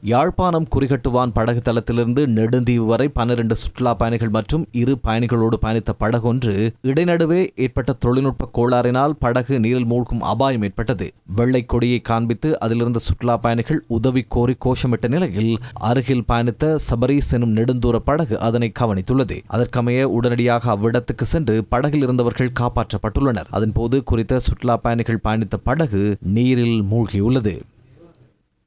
யாழ்ப்பாணம் குறிகட்டுவான் படகு தளத்திலிருந்து நெடுந்தீவு வரை 12 சுற்றுலா பயணிகள் மற்றும் 2 பயணிகளோடு பயணித்த படகு ஒன்று இடைநடுவே ஏற்பட்ட தொழில்நுட்ப கோளாறினால் படகு நீரில் மூழ்கும் அபாயம் ஏற்பட்டது. வெள்ளை கொடியை காண்பித்து அதிலிருந்த சுற்றுலா பயணிகள் உதவி கோரி கோஷமிட்ட நிலையில் அருகில் பயணித்த சபரீஸ் எனும் நெடுந்தூர படகு அதனை கவனித்துள்ளது. அதற்கமைய உடனடியாக அவ்விடத்துக்கு சென்று படகில் இருந்தவர்கள் காப்பாற்றப்பட்டுள்ளனர். அதன்போது குறித்த சுற்றுலா பயணிகள் பயணித்த படகு நீரில் மூழ்கியுள்ளது.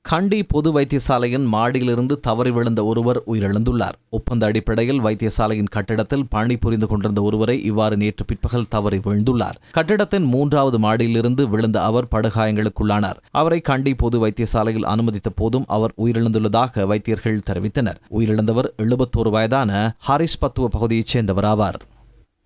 கண்டி பொது வைத்தியசாலையின் மாடியிலிருந்து தவறி விழுந்த ஒருவர் உயிரிழந்துள்ளார். ஒப்பந்த அடிப்படையில் வைத்தியசாலையின் கட்டிடத்தில் பணிபுரிந்து கொண்டிருந்த ஒருவரை இவ்வாறு நேற்று பிற்பகல் தவறி விழுந்துள்ளார். கட்டிடத்தின் 3வது மாடியிலிருந்து விழுந்த அவர் படுகாயங்களுக்குள்ளானார். அவரை கண்டி பொது வைத்தியசாலையில் அனுமதித்த போதும் அவர் உயிரிழந்துள்ளதாக வைத்தியர்கள் தெரிவித்தனர். உயிரிழந்தவர் 71 வயதான ஹாரிஸ் பத்துவ பகுதியைச் சேர்ந்தவர் ஆவார்.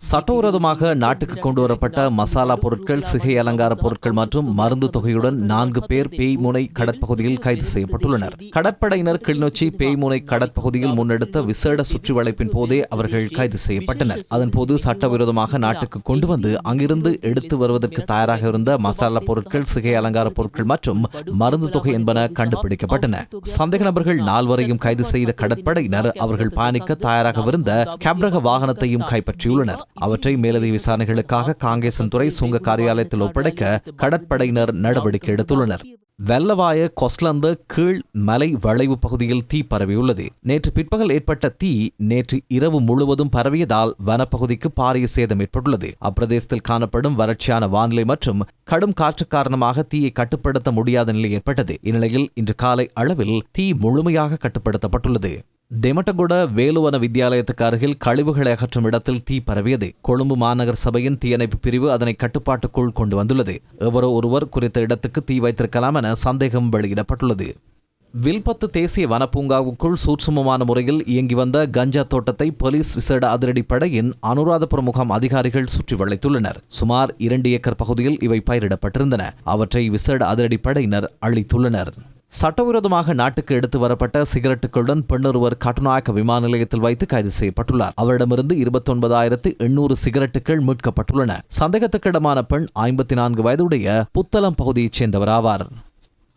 சட்டவிரோதமாக நாட்டுக்கு கொண்டுவரப்பட்ட மசாலா பொருட்கள், சிகை அலங்கார பொருட்கள் மற்றும் மருந்து தொகையுடன் 4 பேர் பேய்முனை கடற்பகுதியில் கைது செய்யப்பட்டுள்ளனர். கடற்படையினர் கிளிநொச்சி பேய்முனை கடற்பகுதியில் முன்னெடுத்த விசேட சுற்றி வளைப்பின் போதே அவர்கள் கைது செய்யப்பட்டனர். அதன்போது சட்டவிரோதமாக நாட்டுக்கு கொண்டு வந்து அங்கிருந்து எடுத்து வருவதற்கு தயாராக இருந்த மசாலா பொருட்கள், சிகை அலங்கார பொருட்கள் மற்றும் மருந்து தொகை என்பன கண்டுபிடிக்கப்பட்டன. சந்தேக நபர்கள் 4வரையும் கைது செய்த கடற்படையினர் அவர்கள் பயணிக்க தயாராகவிருந்த கேப்ரக வாகனத்தையும் கைப்பற்றியுள்ளனர். அவற்றை மேலதிக விசாரணைகளுக்காக காங்கேசன்துறை சுங்க காரியாலயத்தில் ஒப்படைக்க கடற்படையினர் நடவடிக்கை எடுத்துள்ளனர். வெள்ளவாய கொஸ்லந்த கீழ் மலை வளைவு பகுதியில் தீ பரவியுள்ளது. நேற்று பிற்பகல் ஏற்பட்ட தீ நேற்று இரவு முழுவதும் பரவியதால் வனப்பகுதிக்கு பாரிய சேதம் ஏற்பட்டுள்ளது. அப்பிரதேசத்தில் காணப்படும் வறட்சியான வானிலை மற்றும் கடும் காற்று காரணமாக தீயை கட்டுப்படுத்த முடியாத நிலை ஏற்பட்டது. இந்நிலையில் இன்று காலை அளவில் தீ முழுமையாக கட்டுப்படுத்தப்பட்டுள்ளது. தெமட்டகுட வேலுவன வித்தியாலயத்துக்கு அருகில் கழிவுகளை அகற்றும் இடத்தில் தீ பரவியது. கொழும்பு மாநகர சபையின் தீயணைப்பு பிரிவு அதனை கட்டுப்பாட்டுக்குள் கொண்டு வந்துள்ளது. எவரோ ஒருவர் குறித்த இடத்துக்கு தீ வைத்திருக்கலாம் என சந்தேகம் வெளியிடப்பட்டுள்ளது. வில்பத்து தேசிய வனப்பூங்காவுக்குள் சூட்சுமமான முறையில் இயங்கி வந்த கஞ்சா தோட்டத்தை போலீஸ் விசேட அதிரடிப்படையின் அனுராதபுரம் முகாம் அதிகாரிகள் சுற்றி வளைத்துள்ளனர். சுமார் 2 ஏக்கர் பகுதியில் இவை பயிரிடப்பட்டிருந்தன. அவற்றை விசேட அதிரடிப்படையினர் அழித்துள்ளனர். சட்டவிரோதமாக நாட்டுக்கு எடுத்து வரப்பட்ட சிகரெட்டுகளுடன் பெண்ணொருவர் கட்டுநாயக்க விமான நிலையத்தில் வைத்து கைது செய்யப்பட்டுள்ளார். அவரிடமிருந்து 29,800 சிகரெட்டுகள் மீட்கப்பட்டுள்ளன. சந்தேகத்துக்கிடமான பெண் 54 வயதுடைய புத்தளம் பகுதியைச் சேர்ந்தவர் ஆவார்.